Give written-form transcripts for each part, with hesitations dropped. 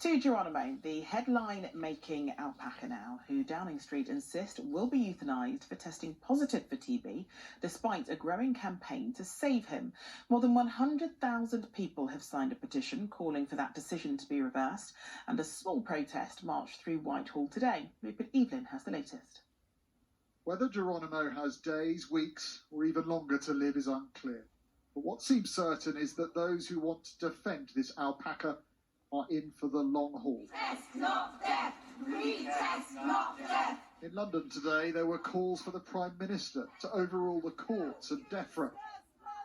To Geronimo, the headline-making alpaca now, who Downing Street insist will be euthanised for testing positive for TB, despite a growing campaign to save him. More than 100,000 people have signed a petition calling for that decision to be reversed, and a small protest marched through Whitehall today. Rupert Evelyn has the latest. Whether Geronimo has days, weeks, or even longer to live is unclear. But what seems certain is that those who want to defend this alpaca are in for the long haul. Test, not death! Retest, not death! In London today, there were calls for the Prime Minister to overrule the courts and DEFRA.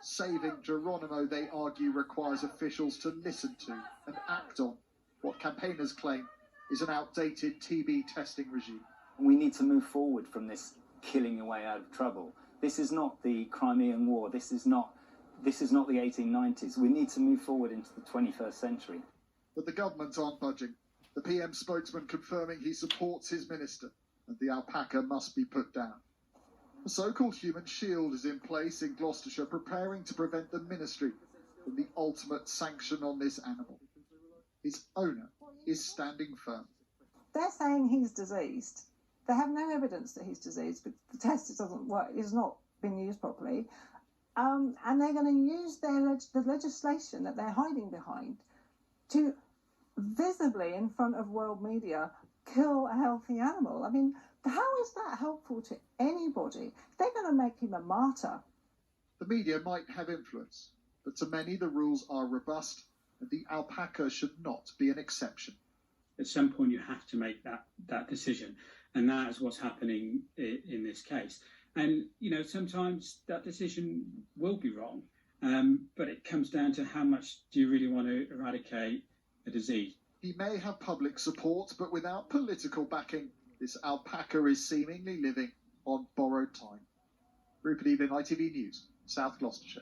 Saving Geronimo, they argue, requires officials to listen to and act on what campaigners claim is an outdated TB testing regime. We need to move forward from this killing your way out of trouble. This is not the Crimean War. This is not the 1890s. We need to move forward into the 21st century. But the government aren't budging. The PM spokesman confirming he supports his minister and the alpaca must be put down. A so-called human shield is in place in Gloucestershire, preparing to prevent the ministry from the ultimate sanction on this animal. His owner is standing firm. They're saying he's diseased. They have no evidence that he's diseased, but the test doesn't work. It's not been used properly. And they're going to use the legislation that they're hiding behind to visibly, in front of world media, kill a healthy animal. I mean, how is that helpful to anybody? They're going to make him a martyr. The media might have influence, but to many the rules are robust, and the alpaca should not be an exception. At some point you have to make that decision, and that is what's happening in this case. And, you know, sometimes that decision will be wrong, but it comes down to how much do you really want to eradicate a disease. He may have public support, but without political backing, this alpaca is seemingly living on borrowed time. Rupert Evelyn, ITV News, South Gloucestershire.